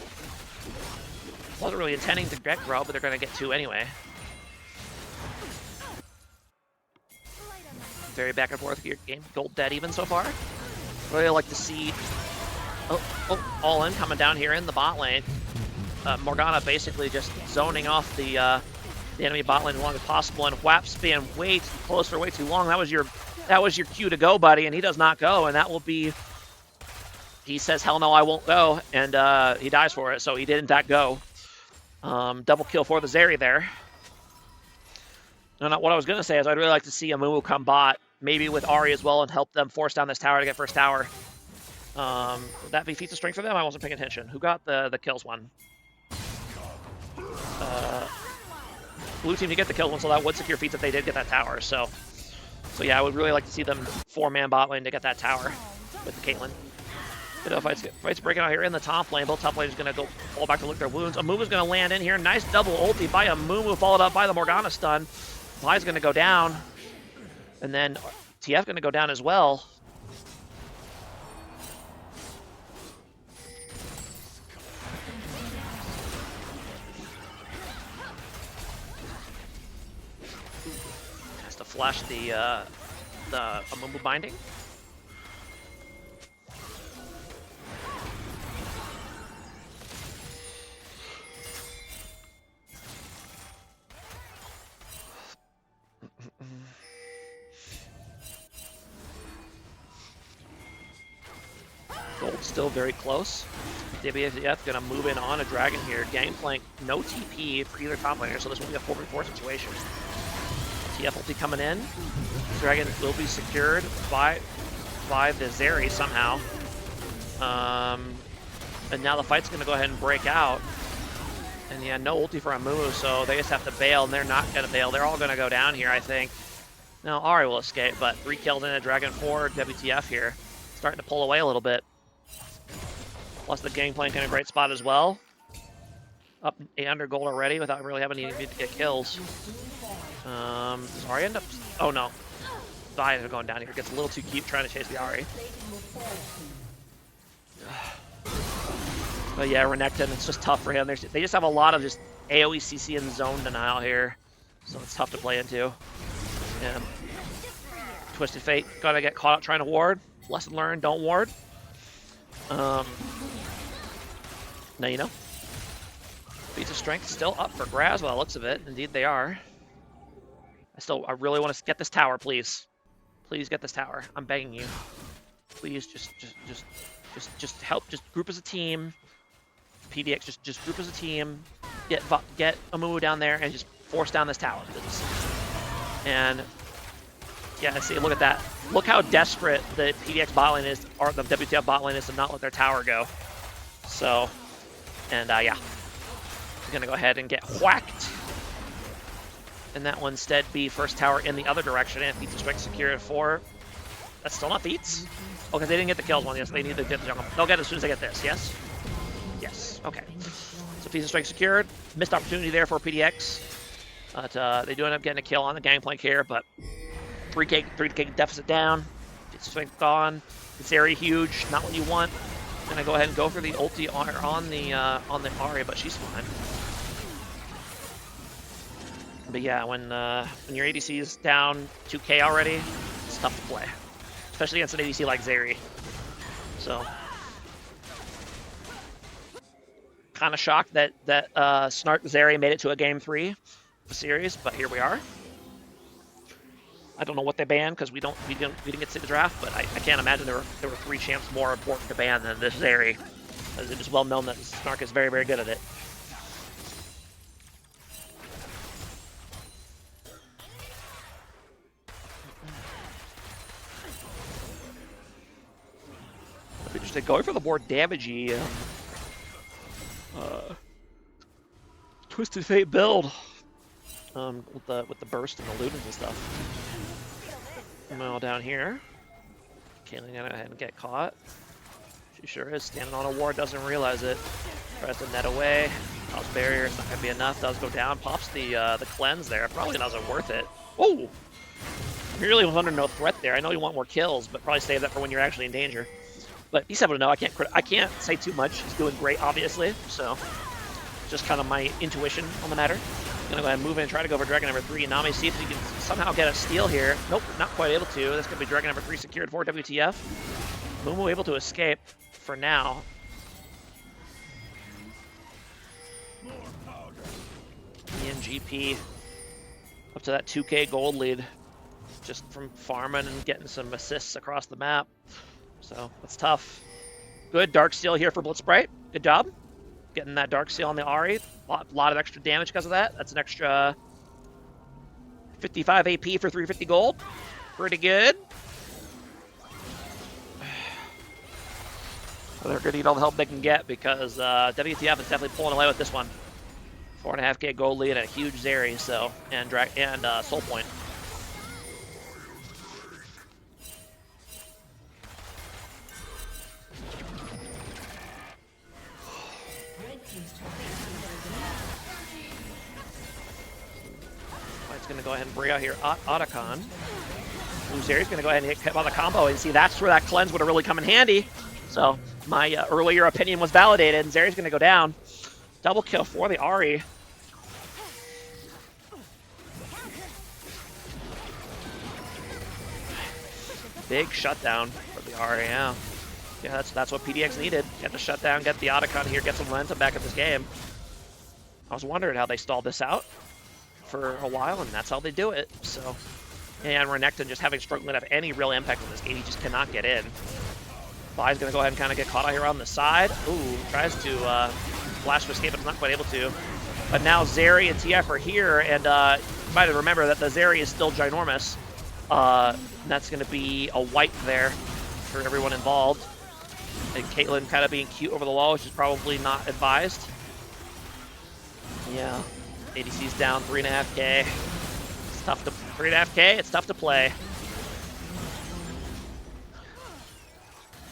wasn't really intending to get Grove, but they're going to get 2 anyway. Very back and forth here. Game gold dead even so far. Really like to see all in coming down here in the bot lane. Morgana basically just zoning off the enemy bot lane as long as possible, and Whap's being way too close for way too long. That was your cue to go, buddy, and he does not go, and that will be. He says, "Hell no, I won't go," and he dies for it. So he did in fact go. Double kill for the Zeri there. No, what I was gonna say is I'd really like to see Amumu come bot, maybe with Ahri as well, and help them force down this tower to get first tower. Would that be feats of strength for them? I wasn't paying attention. Who got the kills one? Blue team to get the kill one, so that would secure feats if they did get that tower. So yeah, I would really like to see them 4-man bot lane to get that tower with the Caitlyn. But fights breaking out here in the top lane. Both top lanes going to go fall back to lick their wounds. Amumu's going to land in here. Nice double ulti by Amumu, followed up by the Morgana stun. Vi's going to go down. And then TF going to go down as well. Has to flash the Amumu binding. Gold still very close. WTF gonna move in on a dragon here. Gangplank, no TP for either top laner, so this will be a 4v4 situation. TF ulti coming in. Dragon will be secured by the Zeri somehow. And now the fight's gonna go ahead and break out. And yeah, no ulti for Amumu, so they just have to bail, and they're not gonna bail. They're all gonna go down here, I think. Now Ahri will escape, but 3 kills in a Dragon 4 WTF here. Starting to pull away a little bit. Plus the Gangplank in a great spot as well. Up 800 gold already without really having to get kills. Does Ahri end up... Oh no. Vi is going down here. Gets a little too cute trying to chase the Ahri. But yeah, Renekton, it's just tough for him. They just have a lot of just AoE CC and zone denial here. So it's tough to play into. Yeah. Twisted Fate, gonna get caught out trying to ward. Lesson learned, don't ward. Now you know. Feats of strength still up for grabs by the looks of it. Indeed they are. I really want to get this tower, please. Please get this tower. I'm begging you. Please just help. Just group as a team. PDX, just group as a team. Get Amumu down there and just force down this tower, please. And yeah, see, look at that. Look how desperate the PDX bot lane is, or the WTF bot lane is, to not let their tower go. So, and yeah, we're gonna go ahead and get whacked. And that will instead be first tower in the other direction, and feats of strength secured at 4. That's still not feats? Oh, because they didn't get the kills one. Yes, they need to get the jungle. They'll get it as soon as they get this. Yes. Yes. Okay. So feats of strength secured. Missed opportunity there for PDX. But they do end up getting a kill on the Gangplank here, but 3k deficit down. Feats of strength gone. It's very huge. Not what you want. Gonna go ahead and go for the ulti on the Ahri, but she's fine. But yeah, when your ADC is down 2k already, it's tough to play, especially against an ADC like Zeri. So, kind of shocked that Snark Zeri made it to a game 3 of the series, but here we are. I don't know what they banned because we didn't get to see the draft, but I can't imagine there were 3 champs more important to ban than this Zeri, as it is well known that Snark is very, very good at it. Interesting, going for the more damagey Twisted Fate build with the burst and the Ludens and stuff. Now down here, Caitlyn gonna go ahead and get caught. She sure is standing on a ward, doesn't realize it. Tries to net away. Pops barrier, it's not gonna be enough. Does go down. Pops the cleanse there. Probably not worth it. Oh, he really was under no threat there. I know you want more kills, but probably save that for when you're actually in danger. But he's able to know. I can't say too much. He's doing great, obviously. So just kind of my intuition on the matter. Gonna go ahead and move in and try to go for Dragon number 3. Nami, see if he can somehow get a steal here. Nope, not quite able to. That's gonna be Dragon number 3 secured for WTF. Mumu able to escape for now. ENGP up to that 2K gold lead just from farming and getting some assists across the map. So that's tough. Good Dark Steel here for Blitzbright. Good job. Getting that Dark Steel on the Ahri. Lot of extra damage because of that. That's an extra 55 AP for 350 gold. Pretty good. They're going to need all the help they can get because WTF is definitely pulling away with this one. 4.5K gold lead and a huge Zeri, so and Soul Point. Going to go ahead and bring out here Otacon. Zeri's going to go ahead and hit on the combo, and see that's where that cleanse would have really come in handy. So my earlier opinion was validated, and Zeri's going to go down. Double kill for the Ahri. Big shutdown for the Ahri, yeah. Yeah, that's what PDX needed. Get the shutdown, get the Otacon here, get some momentum back in this game. I was wondering how they stalled this out for a while, and that's how they do it. So, and Renekton just having struggled to have any real impact on this game. He just cannot get in. Vi's gonna go ahead and kind of get caught out here on the side. Ooh, tries to flash to escape, but is not quite able to. But now Zeri and TF are here, and you might remember that the Zeri is still ginormous. And that's gonna be a wipe there for everyone involved. And Caitlyn kind of being cute over the wall, which is probably not advised. Yeah. ADC's down 3.5K. It's tough to 3.5K. It's tough to play.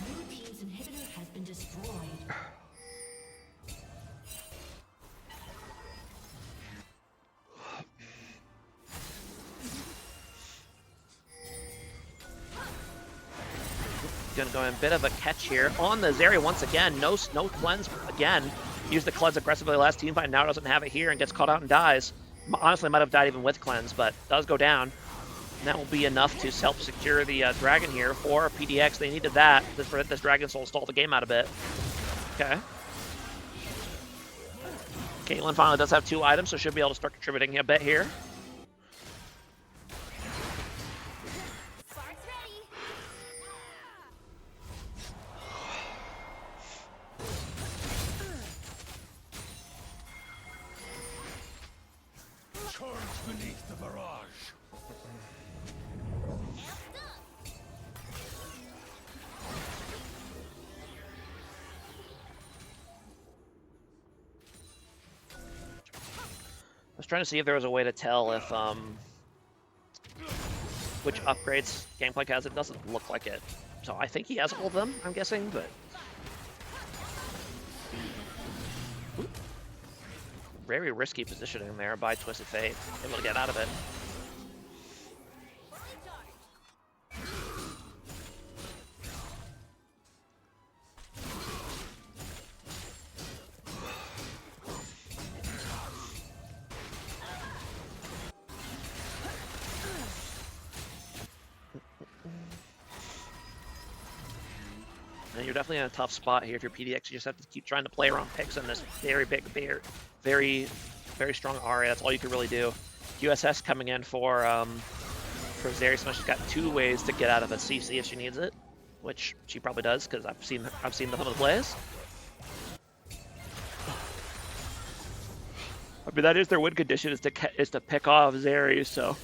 Blue team's inhibitor has been destroyed. Gonna go in a bit of a catch here on the Zeri once again. No cleanse again. Used the cleanse aggressively last team fight, now doesn't have it here and gets caught out and dies. Honestly, might have died even with cleanse, but does go down. And that will be enough to help secure the dragon here for PDX. They needed that for this Dragon Soul stall the game out a bit. Okay. Caitlyn finally does have 2 items, so should be able to start contributing a bit here. Beneath the barrage. I was trying to see if there was a way to tell if which upgrades Gangplank has. It doesn't look like it. So I think he has all of them, I'm guessing, but very risky positioning there by Twisted Fate. Able to get out of it. And you're definitely in a tough spot here if you're PDX. You just have to keep trying to play around picks on this very big, very strong Ahri. That's all you can really do. USS coming in for for Zeri, so she's got 2 ways to get out of a CC if she needs it, which she probably does because I've seen some of the plays. I mean, that is their win condition is to pick off Zeri, so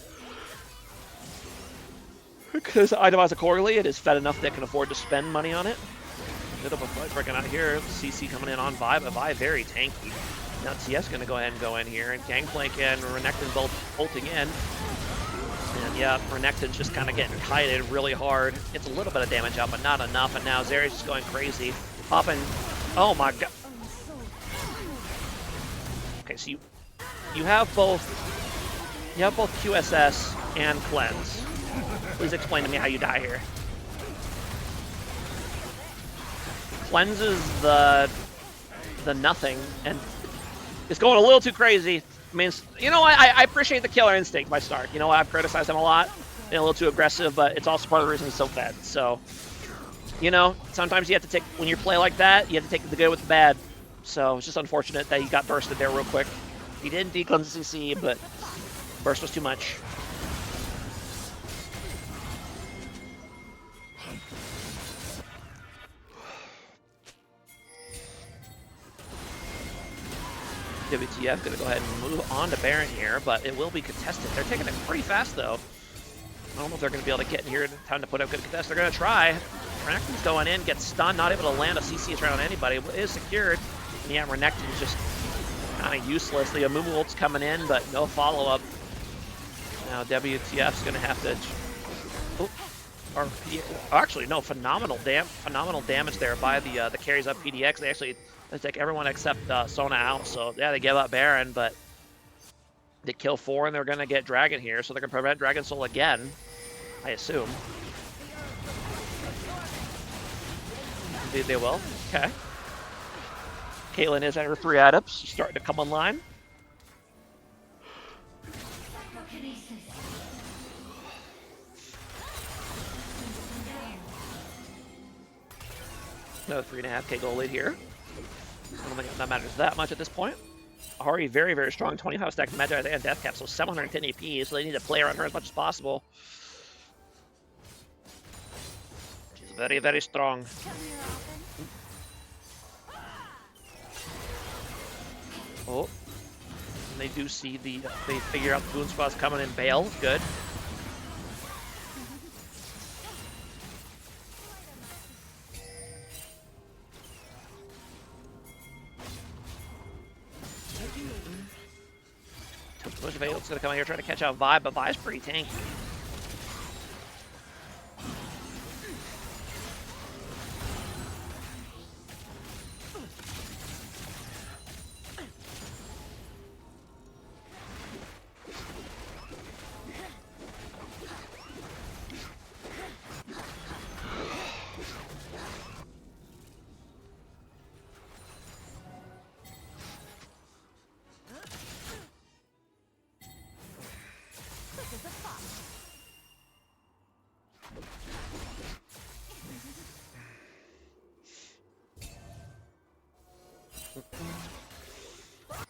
because itemize accordingly, it is fed enough they can afford to spend money on it. Bit of a fight breaking out here. CC coming in on Vi, but Vi very tanky. Now TF's going to go ahead and go in here, and Gangplank and Renekton both ulting in. And yeah, Renekton's just kind of getting kited really hard. It's a little bit of damage out, but not enough. And now Zeri's just going crazy. Popping. Oh my god. Okay, so you have both QSS and Cleanse. Please explain to me how you die here. Cleanse is the nothing, and it's going a little too crazy. I mean, you know what? I appreciate the killer instinct by Stark. You know what? I've criticized him a lot. Been a little too aggressive, but it's also part of the reason he's so fed. So, you know, sometimes you have to take, when you play like that, you have to take the good with the bad. So it's just unfortunate that he got bursted there real quick. He didn't decleanse CC, but burst was too much. WTF gonna go ahead and move on to Baron here, but it will be contested. They're taking it pretty fast though. I don't know if they're gonna be able to get in here in time to put up good contest. They're gonna try. Renekton's going in, gets stunned, not able to land a CC around anybody. It is secured. And yeah, Renekton's just kind of useless. The Amumu ult's coming in, but no follow-up. Now WTF's gonna have to. Or actually, no, phenomenal damage there by the carries up PDX. They actually take everyone except Sona out. So yeah, they give up Baron, but they kill 4 and they're gonna get Dragon here, so they're gonna prevent Dragon Soul again, I assume. Indeed they will. Okay. Caitlyn is at her 3 items. She's starting to come online. Another 3.5k goal lead here. I don't think that matters that much at this point. Ahri very, very strong. 25 stack Magi and Death Cap, so 710 AP, so they need to play around her as much as possible. She's very, very strong. Oh. And they do see they figure out the Boon Squad's coming in. Bale, good. Vale's gonna come out here trying to catch out Vi, but Vi's pretty tanky.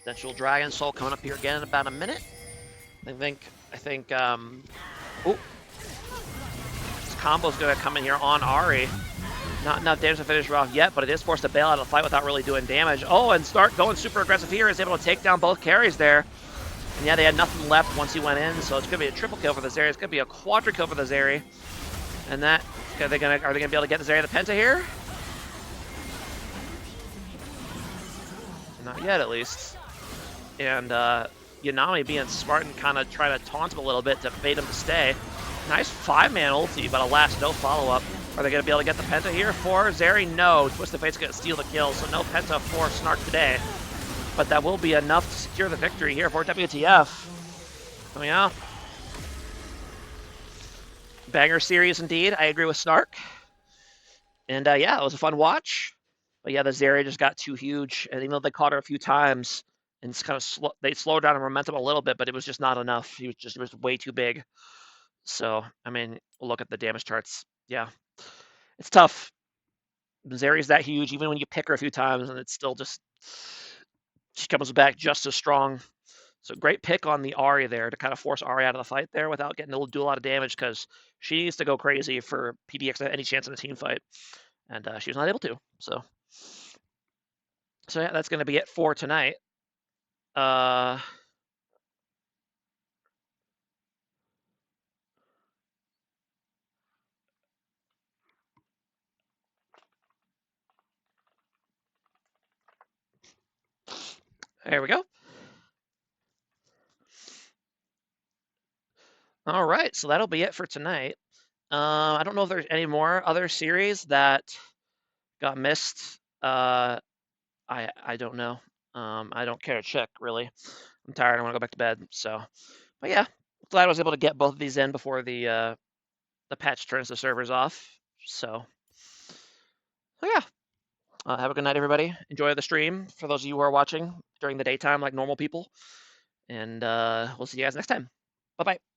Potential Dragon Soul coming up here again in about a minute. I think, oh, this combo's gonna come in here on Ahri. Not enough damage to finish her off yet, but it is forced to bail out of the fight without really doing damage. Oh, and Stark going super aggressive here, is able to take down both carries there. And yeah, they had nothing left once he went in, so it's gonna be a triple kill for the Zeri. It's gonna be a quadra kill for the Zeri. And that, are they gonna be able to get the Zeri the Penta here? Not yet, at least. And Yanami being smart and kind of trying to taunt him a little bit to bait him to stay. Nice 5-man ulti, but alas, no follow-up. Are they going to be able to get the Penta here for Zeri? No. Twisted Fate's going to steal the kill, so no Penta for Snark today. But that will be enough to secure the victory here for WTF. Oh yeah. Banger series indeed. I agree with Snark. And yeah, it was a fun watch. But yeah, the Zeri just got too huge. And even though they caught her a few times, and it's kind of they slowed down her momentum a little bit, but it was just not enough. It was way too big. So, I mean, we'll look at the damage charts. Yeah, it's tough. Zeri's that huge, even when you pick her a few times, and it's still just, she comes back just as strong. So great pick on the Ahri there to kind of force Ahri out of the fight there without getting to do a lot of damage because she needs to go crazy for PDX to have any chance in a team fight. And she was not able to. So yeah, that's going to be it for tonight. There we go. All right, so that'll be it for tonight. I don't know if there's any more other series that got missed. I don't know. I don't care to check really. I'm tired. I want to go back to bed. So, but yeah, glad I was able to get both of these in before the patch turns the servers off. So yeah. Have a good night, everybody. Enjoy the stream for those of you who are watching during the daytime like normal people. And we'll see you guys next time. Bye bye.